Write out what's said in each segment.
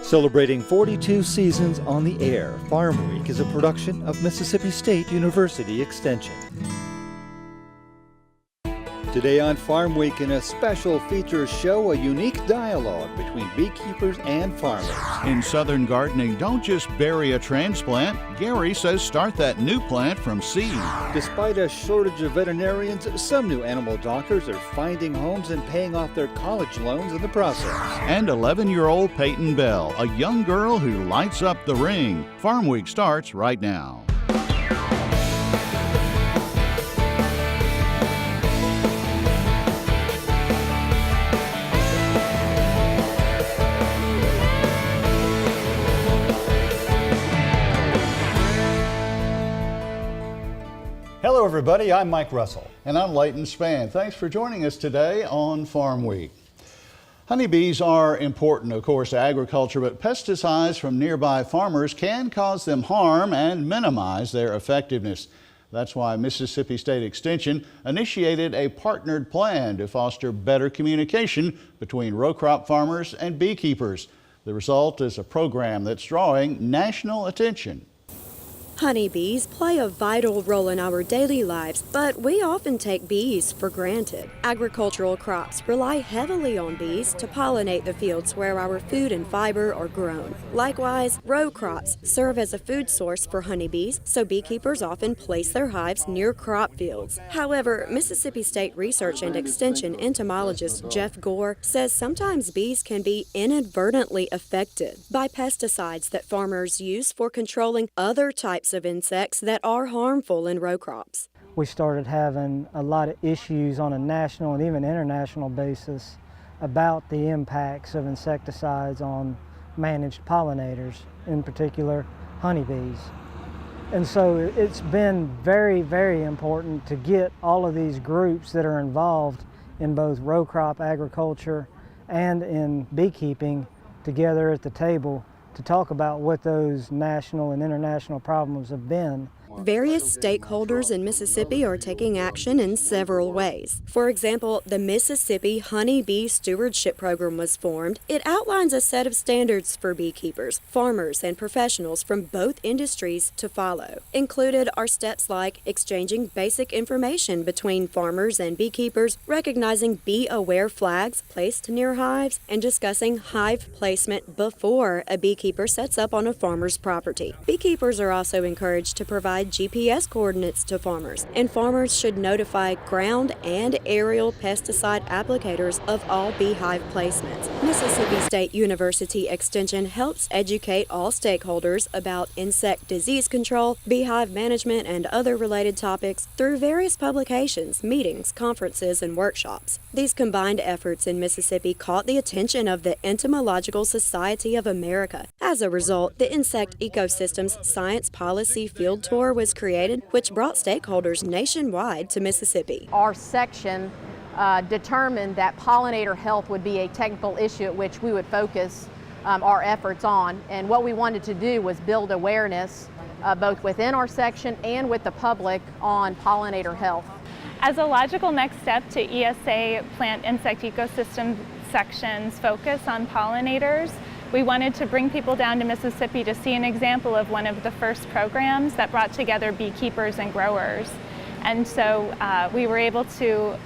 Celebrating 42 seasons on the air, Farm Week is a production of Mississippi State University Extension. Today on Farm Week, in a special feature show, a unique dialogue between beekeepers and farmers. In Southern gardening, don't just bury a transplant. Gary says start that new plant from seed. Despite a shortage of veterinarians, some new animal doctors are finding homes and paying off their college loans in the process. And 11-year-old Peyton Bell, a young girl who lights up the ring. Farm Week starts right now. Hello everybody, I'm Mike Russell. And I'm Leighton Spann. Thanks for joining us today on Farm Week. Honeybees are important, of course, to agriculture, but pesticides from nearby farmers can cause them harm and minimize their effectiveness. That's why Mississippi State Extension initiated a partnered plan to foster better communication between row crop farmers and beekeepers. The result is a program that's drawing national attention. Honeybees play a vital role in our daily lives, but we often take bees for granted. Agricultural crops rely heavily on bees to pollinate the fields where our food and fiber are grown. Likewise, row crops serve as a food source for honeybees, so beekeepers often place their hives near crop fields. However, Mississippi State Research and Extension entomologist Jeff Gore says sometimes bees can be inadvertently affected by pesticides that farmers use for controlling other types of insects that are harmful in row crops. We started having a lot of issues on a national and even international basis about the impacts of insecticides on managed pollinators, in particular honeybees. And so it's been very, very important to get all of these groups that are involved in both row crop agriculture and in beekeeping together at the table to talk about what those national and international problems have been. Various stakeholders in Mississippi are taking action in several ways. For example, the Mississippi Honeybee Stewardship Program was formed. It outlines a set of standards for beekeepers, farmers, and professionals from both industries to follow. Included are steps like exchanging basic information between farmers and beekeepers, recognizing bee-aware flags placed near hives, and discussing hive placement before a beekeeper sets up on a farmer's property. Beekeepers are also encouraged to provide GPS coordinates to farmers, and farmers should notify ground and aerial pesticide applicators of all beehive placements. Mississippi State University Extension helps educate all stakeholders about insect disease control, beehive management, and other related topics through various publications, meetings, conferences, and workshops. These combined efforts in Mississippi caught the attention of the Entomological Society of America. As a result, the Insect Ecosystems Science Policy Field Tour was created, which brought stakeholders nationwide to Mississippi. Our section determined that pollinator health would be a technical issue at which we would focus our efforts on. And what we wanted to do was build awareness both within our section and with the public on pollinator health. As a logical next step to ESA plant insect ecosystem section's focus on pollinators, we wanted to bring people down to Mississippi to see an example of one of the first programs that brought together beekeepers and growers. And so we were able to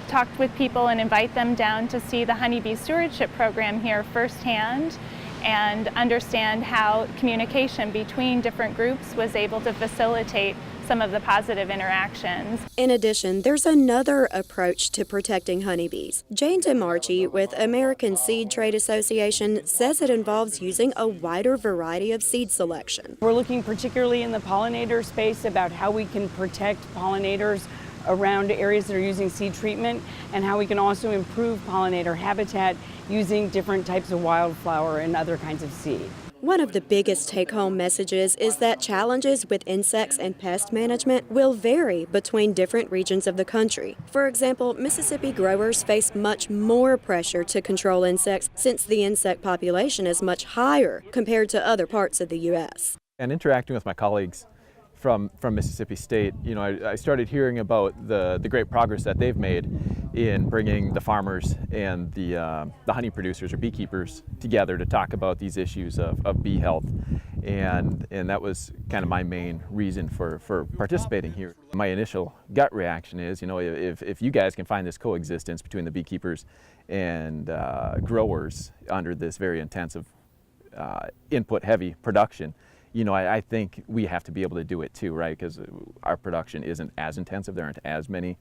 talk with people and invite them down to see the Honeybee Stewardship Program here firsthand and understand how communication between different groups was able to facilitate some of the positive interactions. In addition, there's another approach to protecting honeybees. Jane DeMarchi with American Seed Trade Association says it involves using a wider variety of seed selection. We're looking particularly in the pollinator space about how we can protect pollinators around areas that are using seed treatment and how we can also improve pollinator habitat using different types of wildflower and other kinds of seed. One of the biggest take-home messages is that challenges with insects and pest management will vary between different regions of the country. For example, Mississippi growers face much more pressure to control insects since the insect population is much higher compared to other parts of the U.S. And interacting with my colleagues from Mississippi State, you know, I started hearing about the great progress that they've made in bringing the farmers and the honey producers or beekeepers together to talk about these issues of bee health. And that was kind of my main reason for participating here. My initial gut reaction is, you know, if you guys can find this coexistence between the beekeepers and growers under this very intensive input-heavy production, you know, I think we have to be able to do it too, right? Because our production isn't as intensive. There aren't as many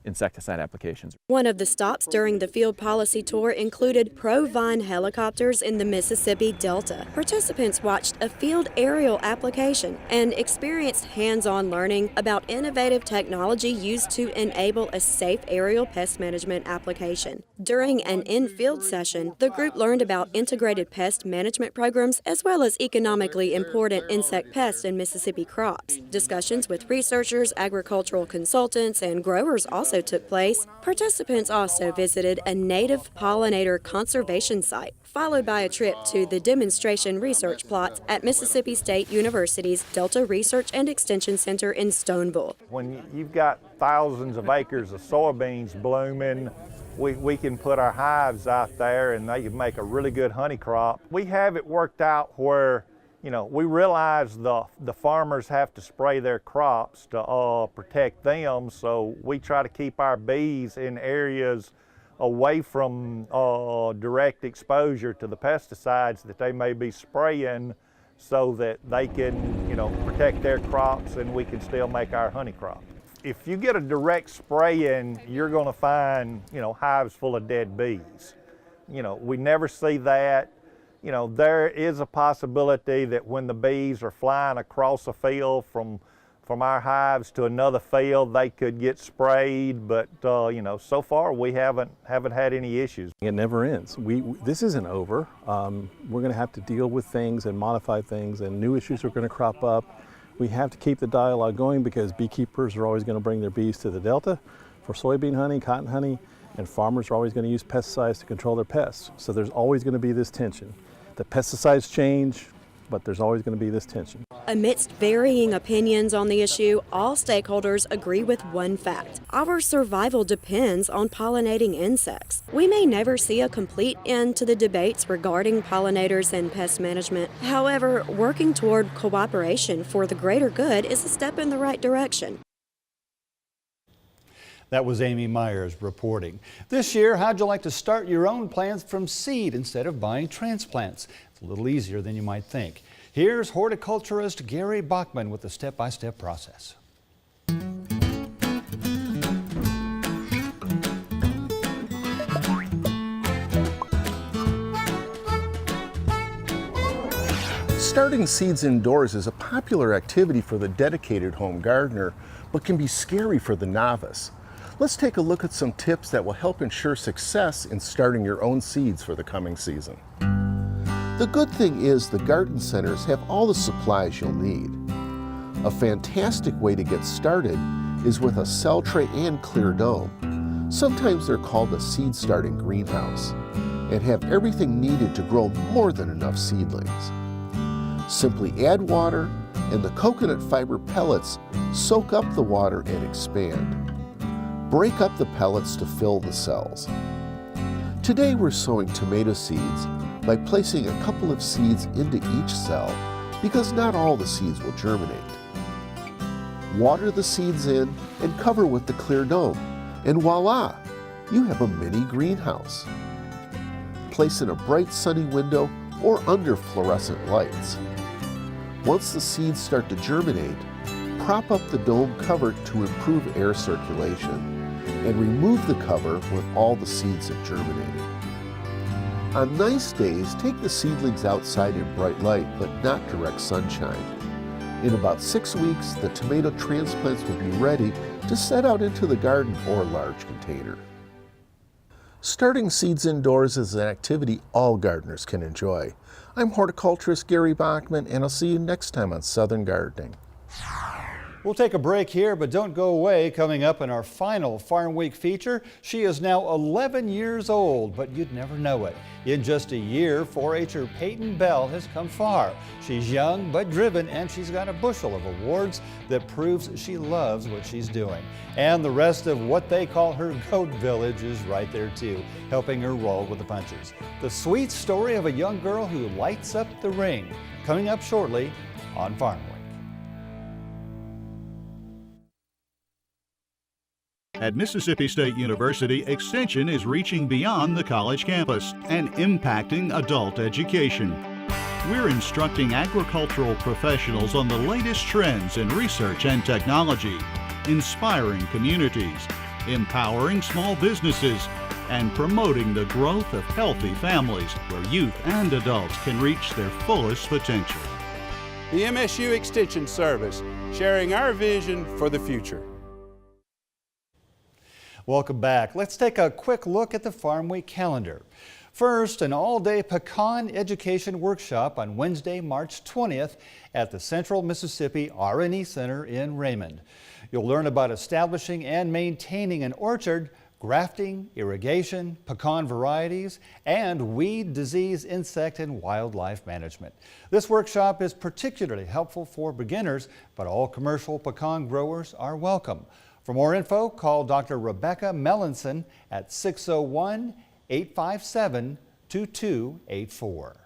insecticide applications. One of the stops during the field policy tour included Provine helicopters in the Mississippi Delta. Participants watched a field aerial application and experienced hands-on learning about innovative technology used to enable a safe aerial pest management application. During an in-field session, the group learned about integrated pest management programs as well as economically important insect pests in Mississippi crops. Discussions with researchers, agricultural consultants, and growers also took place. Participants also visited a native pollinator conservation site, followed by a trip to the demonstration research plots at Mississippi State University's Delta Research and Extension Center in Stoneville. When you've got thousands of acres of soybeans blooming, we can put our hives out there and they can make a really good honey crop. We have it worked out where, you know, we realize the farmers have to spray their crops to protect them, so we try to keep our bees in areas away from direct exposure to the pesticides that they may be spraying so that they can, you know, protect their crops and we can still make our honey crop. If you get a direct spray in, you're going to find, you know, hives full of dead bees. You know, we never see that. You know, there is a possibility that when the bees are flying across a field from our hives to another field, they could get sprayed, but you know, so far we haven't had any issues. It never ends. This isn't over. We're going to have to deal with things and modify things, and new issues are going to crop up. We have to keep the dialogue going because beekeepers are always going to bring their bees to the Delta for soybean honey, cotton honey, and farmers are always going to use pesticides to control their pests. So there's always going to be this tension. The pesticides change, but there's always going to be this tension. Amidst varying opinions on the issue, all stakeholders agree with one fact. Our survival depends on pollinating insects. We may never see a complete end to the debates regarding pollinators and pest management. However, working toward cooperation for the greater good is a step in the right direction. That was Amy Myers reporting. This year, how'd you like to start your own plants from seed instead of buying transplants? It's a little easier than you might think. Here's horticulturist Gary Bachman with the step-by-step process. Starting seeds indoors is a popular activity for the dedicated home gardener, but can be scary for the novice. Let's take a look at some tips that will help ensure success in starting your own seeds for the coming season. The good thing is the garden centers have all the supplies you'll need. A fantastic way to get started is with a cell tray and clear dome. Sometimes they're called a seed starting greenhouse, and have everything needed to grow more than enough seedlings. Simply add water, and the coconut fiber pellets soak up the water and expand. Break up the pellets to fill the cells. Today we're sowing tomato seeds by placing a couple of seeds into each cell because not all the seeds will germinate. Water the seeds in and cover with the clear dome, and voila, you have a mini greenhouse. Place in a bright sunny window or under fluorescent lights. Once the seeds start to germinate, prop up the dome cover to improve air circulation and remove the cover when all the seeds have germinated. On nice days, take the seedlings outside in bright light but not direct sunshine. In about 6 weeks, the tomato transplants will be ready to set out into the garden or large container. Starting seeds indoors is an activity all gardeners can enjoy. I'm horticulturist Gary Bachman, and I'll see you next time on Southern Gardening. We'll take a break here, but don't go away. Coming up in our final Farm Week feature, she is now 11 years old, but you'd never know it. In just a year, 4-H'er Peyton Bell has come far. She's young but driven, and she's got a bushel of awards that proves she loves what she's doing. And the rest of what they call her goat village is right there too, helping her roll with the punches. The sweet story of a young girl who lights up the ring, coming up shortly on Farm Week. At Mississippi State University, Extension is reaching beyond the college campus and impacting adult education. We're instructing agricultural professionals on the latest trends in research and technology, inspiring communities, empowering small businesses, and promoting the growth of healthy families where youth and adults can reach their fullest potential. The MSU Extension Service, sharing our vision for the future. Welcome back. Let's take a quick look at the Farm Week calendar. First, an all-day pecan education workshop on Wednesday, March 20th at the Central Mississippi R&E Center in Raymond. You'll learn about establishing and maintaining an orchard, grafting, irrigation, pecan varieties, and weed, disease, insect, and wildlife management. This workshop is particularly helpful for beginners, but all commercial pecan growers are welcome. For more info, call Dr. Rebecca Mellinson at 601-857-2284.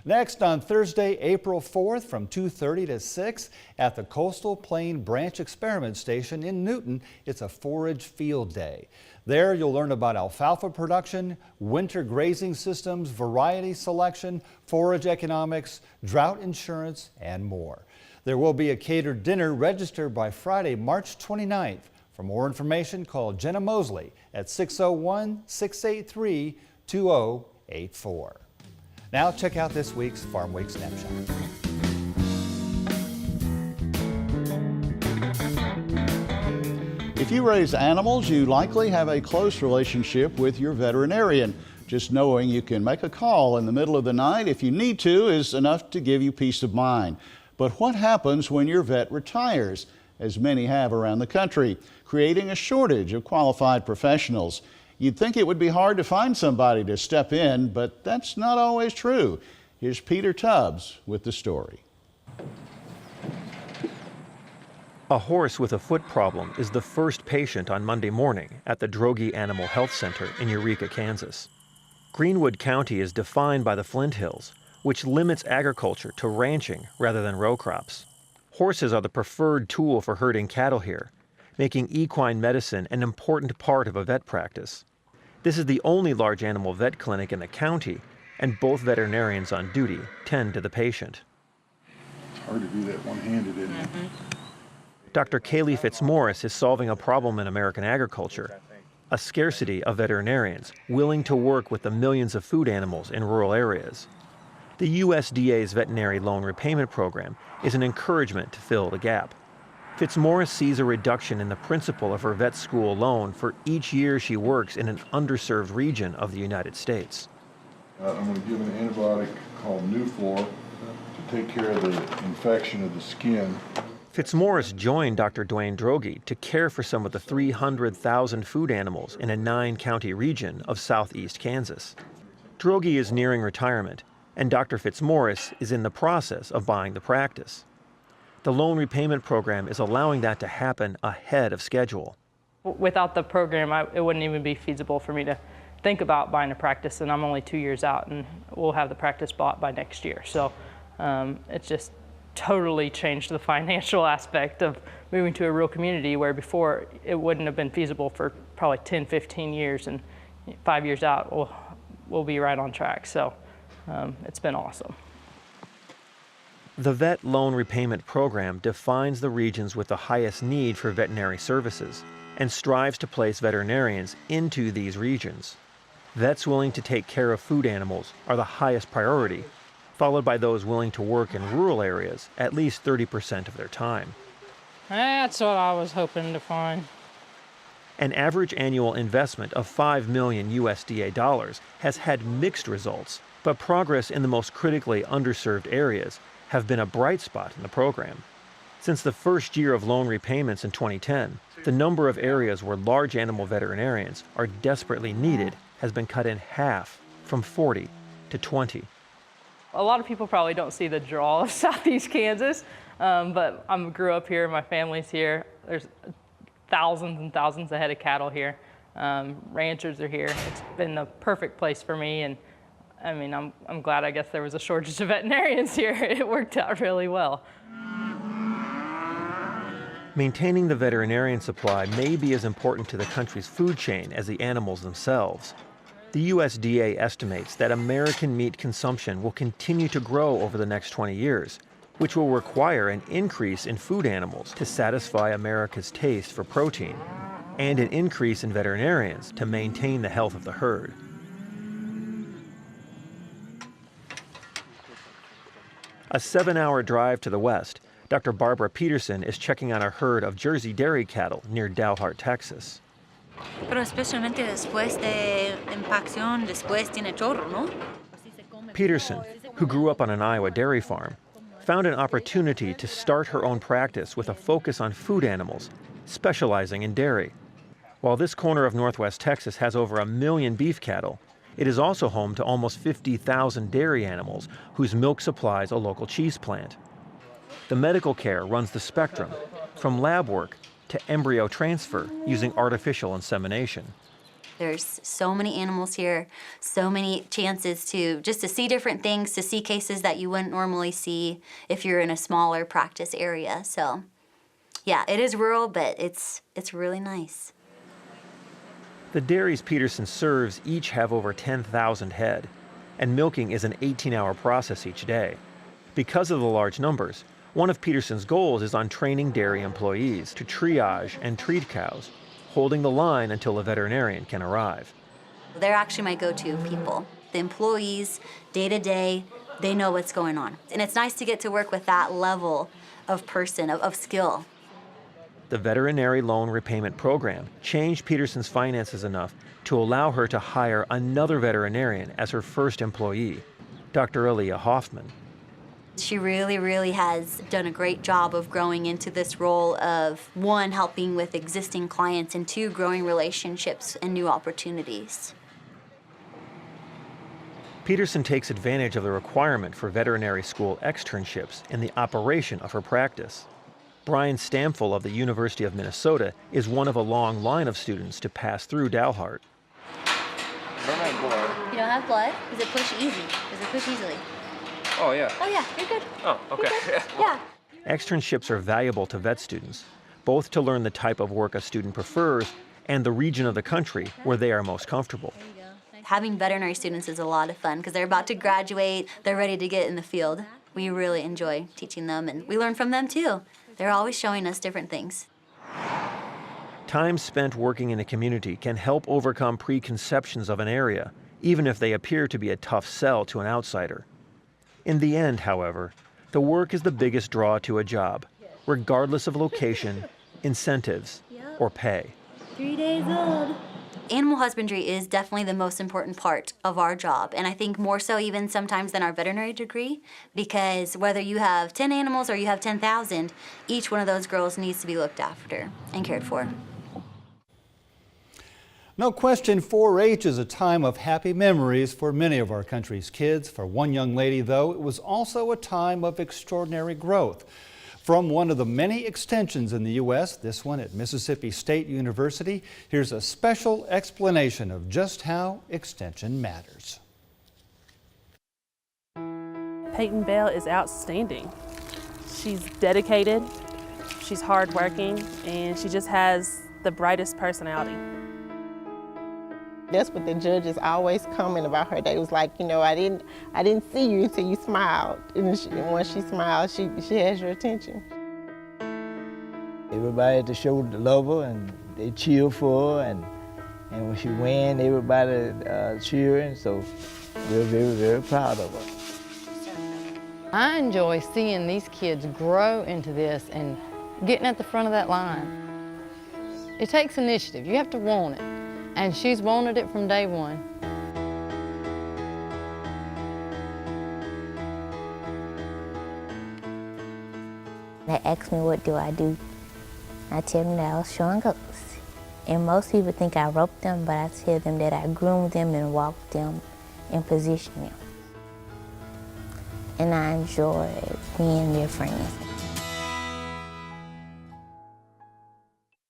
Next, on Thursday, April 4th from 2:30 to 6 at the Coastal Plain Branch Experiment Station in Newton, it's a forage field day. There you'll learn about alfalfa production, winter grazing systems, variety selection, forage economics, drought insurance, and more. There will be a catered dinner. Registered by Friday, March 29th. For more information, call Jenna Mosley at 601-683-2084. Now check out this week's Farm Week Snapshot. If you raise animals, you likely have a close relationship with your veterinarian. Just knowing you can make a call in the middle of the night if you need to is enough to give you peace of mind. But what happens when your vet retires, as many have around the country, creating a shortage of qualified professionals? You'd think it would be hard to find somebody to step in, but that's not always true. Here's Peter Tubbs with the story. A horse with a foot problem is the first patient on Monday morning at the Droege Animal Health Center in Eureka, Kansas. Greenwood County is defined by the Flint Hills, which limits agriculture to ranching rather than row crops. Horses are the preferred tool for herding cattle here, making equine medicine an important part of a vet practice. This is the only large animal vet clinic in the county, and both veterinarians on duty tend to the patient. It's hard to do that one-handed, isn't it? Dr. Kaylee Fitzmaurice is solving a problem in American agriculture, a scarcity of veterinarians willing to work with the millions of food animals in rural areas. The USDA's Veterinary Loan Repayment Program is an encouragement to fill the gap. Fitzmaurice sees a reduction in the principal of her vet school loan for each year she works in an underserved region of the United States. I'm going to give an antibiotic called Nuflor to take care of the infection of the skin. Fitzmaurice joined Dr. Dwayne Droege to care for some of the 300,000 food animals in a 9-county region of southeast Kansas. Droege is nearing retirement, and Dr. Fitzmaurice is in the process of buying the practice. The loan repayment program is allowing that to happen ahead of schedule. Without the program, it wouldn't even be feasible for me to think about buying a practice, and I'm only 2 years out, and we'll have the practice bought by next year. So it's just totally changed the financial aspect of moving to a rural community where before it wouldn't have been feasible for probably 10, 15 years, and 5 years out, we'll be right on track. So it's been awesome. The Vet Loan Repayment Program defines the regions with the highest need for veterinary services and strives to place veterinarians into these regions. Vets willing to take care of food animals are the highest priority, followed by those willing to work in rural areas at least 30% of their time. That's what I was hoping to find. An average annual investment of $5 million USDA dollars has had mixed results, but progress in the most critically underserved areas have been a bright spot in the program. Since the first year of loan repayments in 2010, the number of areas where large animal veterinarians are desperately needed has been cut in half, from 40 to 20. A lot of people probably don't see the draw of Southeast Kansas, but I grew up here, my family's here. There's thousands and thousands of head of cattle here. Ranchers are here. It's been the perfect place for me, and I mean, I'm glad, I guess, there was a shortage of veterinarians here. It worked out really well. Maintaining the veterinarian supply may be as important to the country's food chain as the animals themselves. The USDA estimates that American meat consumption will continue to grow over the next 20 years, which will require an increase in food animals to satisfy America's taste for protein, and an increase in veterinarians to maintain the health of the herd. A 7-hour drive to the west, Dr. Barbara Peterson is checking on a herd of Jersey dairy cattle near Dalhart, Texas. Pero especialmente después de impacción, después tiene chorro, ¿no? Peterson, who grew up on an Iowa dairy farm, found an opportunity to start her own practice with a focus on food animals, specializing in dairy. While this corner of Northwest Texas has over 1 million beef cattle, it is also home to almost 50,000 dairy animals whose milk supplies a local cheese plant. The medical care runs the spectrum, from lab work to embryo transfer using artificial insemination. There's so many animals here, so many chances to see different things, to see cases that you wouldn't normally see if you're in a smaller practice area. So yeah, it is rural, but it's really nice. The dairies Peterson serves each have over 10,000 head, and milking is an 18-hour process each day. Because of the large numbers, one of Peterson's goals is on training dairy employees to triage and treat cows, holding the line until a veterinarian can arrive. They're actually my go-to people. The employees, day to day, they know what's going on. And it's nice to get to work with that level of person, of skill. The veterinary loan repayment program changed Peterson's finances enough to allow her to hire another veterinarian as her first employee, Dr. Aaliyah Hoffman. She really has done a great job of growing into this role of, one, helping with existing clients, and two, growing relationships and new opportunities. Peterson takes advantage of the requirement for veterinary school externships in the operation of her practice. Brian Stamfel of the University of Minnesota is one of a long line of students to pass through Dalhart. You don't have blood? Does it push easy? Does it push easily? Oh, yeah. Oh, yeah, you're good. Oh, okay. Yeah. Externships are valuable to vet students, both to learn the type of work a student prefers and the region of the country where they are most comfortable. Having veterinary students is a lot of fun because they're about to graduate, they're ready to get in the field. We really enjoy teaching them, and we learn from them too. They're always showing us different things. Time spent working in a community can help overcome preconceptions of an area, even if they appear to be a tough sell to an outsider. In the end, however, the work is the biggest draw to a job, regardless of location, incentives, or pay. 3 days old. Animal husbandry is definitely the most important part of our job, and I think more so even sometimes than our veterinary degree, because whether you have 10 animals or you have 10,000, each one of those girls needs to be looked after and cared for. No question, 4-H is a time of happy memories for many of our country's kids. For one young lady, though, it was also a time of extraordinary growth. From one of the many extensions in the U.S., this one at Mississippi State University, here's a special explanation of just how extension matters. Peyton Bell is outstanding. She's dedicated, she's hardworking, and she just has the brightest personality. That's what the judges always comment about her. They was like, you know, I didn't see you until you smiled. And once she smiles, she has your attention. Everybody at the show love her and they cheer for her, and when she win, everybody cheering. So we're very proud of her. I enjoy seeing these kids grow into this and getting at the front of that line. It takes initiative. You have to want it. And she's wanted it from day one. They ask me what do I do. I tell them that I was showing goats. And most people think I roped them, but I tell them that I groomed them and walked them and positioned them. And I enjoy being their friends.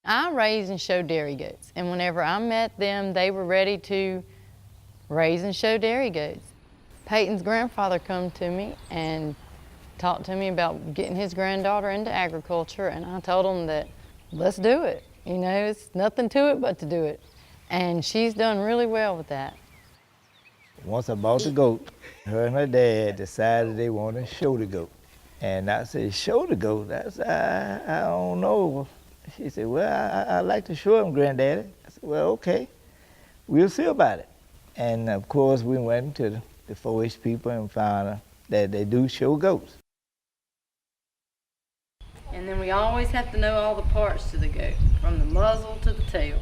I raise and show dairy goats, and whenever I met them, they were ready to raise and show dairy goats. Peyton's grandfather come to me and talked to me about getting his granddaughter into agriculture, and I told him that let's do it. You know, it's nothing to it but to do it. And she's done really well with that. Once I bought the goat, her and her dad decided they wanted to show the goat. And I said, show the goat? I said, I don't know. She said, well, I'd like to show him, Granddaddy. I said, well, okay, we'll see about it. And of course, we went to the 4-H people and found out that they do show goats. And then we always have to know all the parts to the goat, from the muzzle to the tail,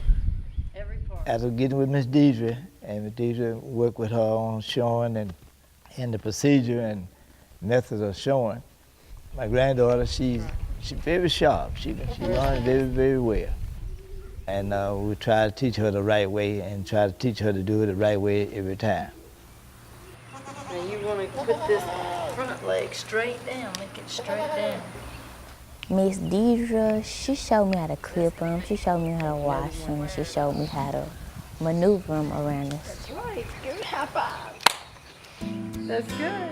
every part. After getting with Miss Deidre, and Miss Deidre worked with her on showing and the procedure and methods of showing, my granddaughter, she's very sharp. She learned very, very well. And we try to teach her the right way and try to teach her to do it the right way every time. Now you want to put this front leg straight down, make it straight down. Miss Deidre, she showed me how to clip them, she showed me how to wash them, she showed me how to maneuver them around us. That's right, give it a high five. That's good.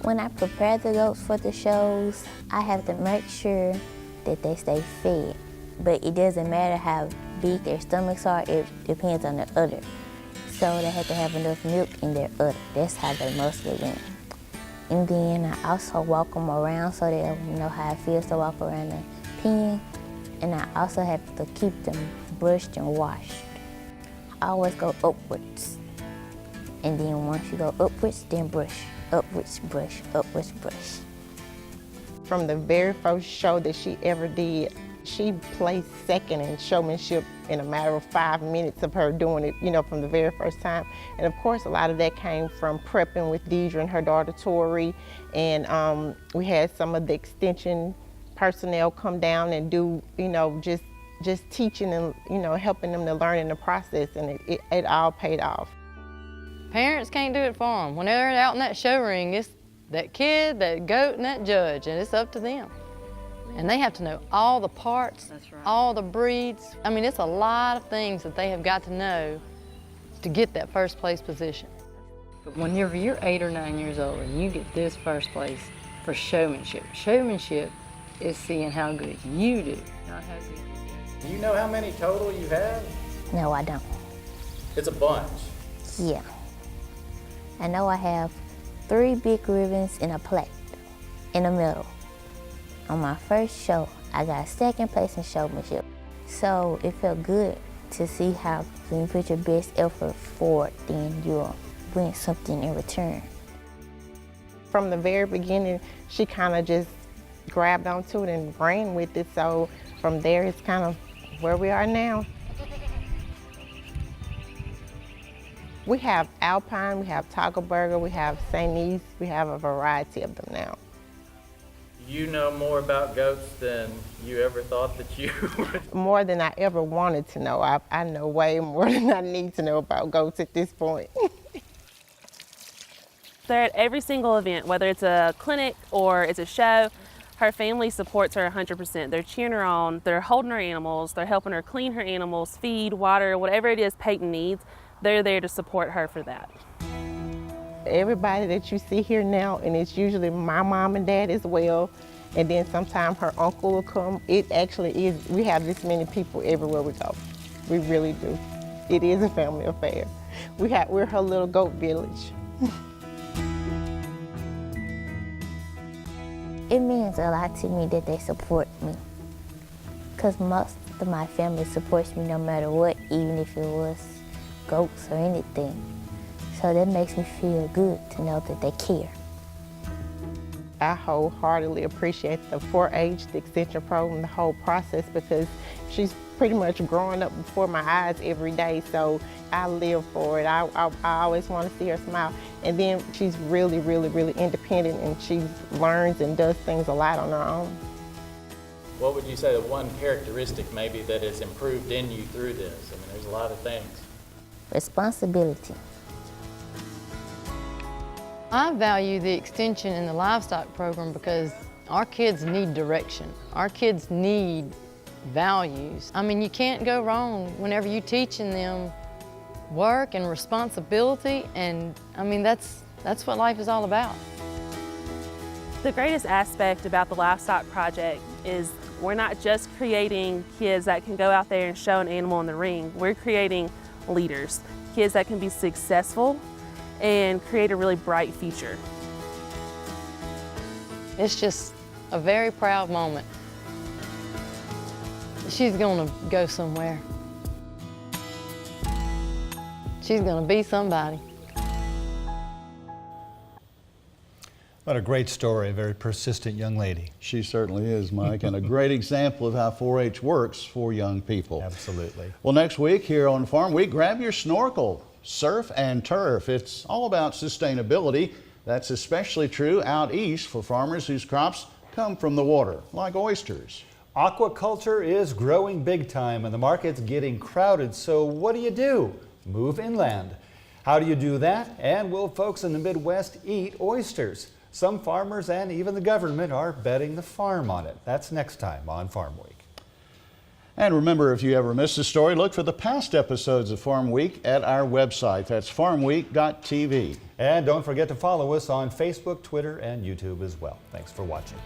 When I prepare the goats for the shows, I have to make sure that they stay fed. But it doesn't matter how big their stomachs are, it depends on the udder. So they have to have enough milk in their udder. That's how they mostly win. And then I also walk them around so they'll know how it feels to walk around the pen. And I also have to keep them brushed and washed. I always go upwards. And then once you go upwards, then brush. Upwards, brush, upwards, brush. From the very first show that she ever did, she placed second in showmanship in a matter of 5 minutes of her doing it, you know, from the very first time. And of course, a lot of that came from prepping with Deidre and her daughter Tori. And we had some of the extension personnel come down and do, you know, just teaching and, you know, helping them to learn in the process, and it all paid off. Parents can't do it for them. When they're out in that show ring, it's that kid, that goat, and that judge, and it's up to them. And they have to know all the parts, all the breeds. I mean, it's a lot of things that they have got to know to get that first place position. But whenever you're 8 or 9 years old and you get this first place for showmanship, showmanship is seeing how good you do, not how good you do. Do you know how many total you have? No, I don't. It's a bunch. Yeah. I know I have 3 big ribbons and a plaque in the middle. On my first show, I got second place in showmanship. So it felt good to see how when you put your best effort forward, then you'll win something in return. From the very beginning, she kind of just grabbed onto it and ran with it. So from there, it's kind of where we are now. We have Alpine, we have Taco Burger, we have St. Eve, we have a variety of them now. You know more about goats than you ever thought that you would. More than I ever wanted to know. I know way more than I need to know about goats at this point. They're at every single event, whether it's a clinic or it's a show. Her family supports her 100%. They're cheering her on, they're holding her animals, they're helping her clean her animals, feed, water, whatever it is Peyton needs. They're there to support her for that. Everybody that you see here now, and it's usually my mom and dad as well, and then sometimes her uncle will come. It actually is, we have this many people everywhere we go. We really do. It is a family affair. We're her little goat village. It means a lot to me that they support me, because most of my family supports me no matter what, even if it was goats or anything. So that makes me feel good to know that they care. I wholeheartedly appreciate the 4-H, the extension program, the whole process, because she's pretty much growing up before my eyes every day, so I live for it. I always want to see her smile. And then she's really, really, really independent, and she learns and does things a lot on her own. what would you say the one characteristic maybe that has improved in you through this? I mean, there's a lot of things. Responsibility. I value the extension in the livestock program because our kids need direction. Our kids need values. I mean, you can't go wrong whenever you're teaching them work and responsibility, and I mean, that's what life is all about. The greatest aspect about the livestock project is we're not just creating kids that can go out there and show an animal in the ring. We're creating leaders, kids that can be successful and create a really bright future. It's just a very proud moment. She's gonna go somewhere. She's gonna be somebody. What a great story, a very persistent young lady. She certainly is, Mike, and a great example of how 4-H works for young people. Absolutely. Well, next week here on Farm Week, grab your snorkel, surf and turf. It's all about sustainability. That's especially true out east for farmers whose crops come from the water, like oysters. Aquaculture is growing big time and the market's getting crowded, so what do? Move inland. How do you do that? And will folks in the Midwest eat oysters? Some farmers and even the government are betting the farm on it. That's next time on Farm Week. And remember, if you ever missed a story, look for the past episodes of Farm Week at our website. That's farmweek.tv. And don't forget to follow us on Facebook, Twitter, and YouTube as well. Thanks for watching.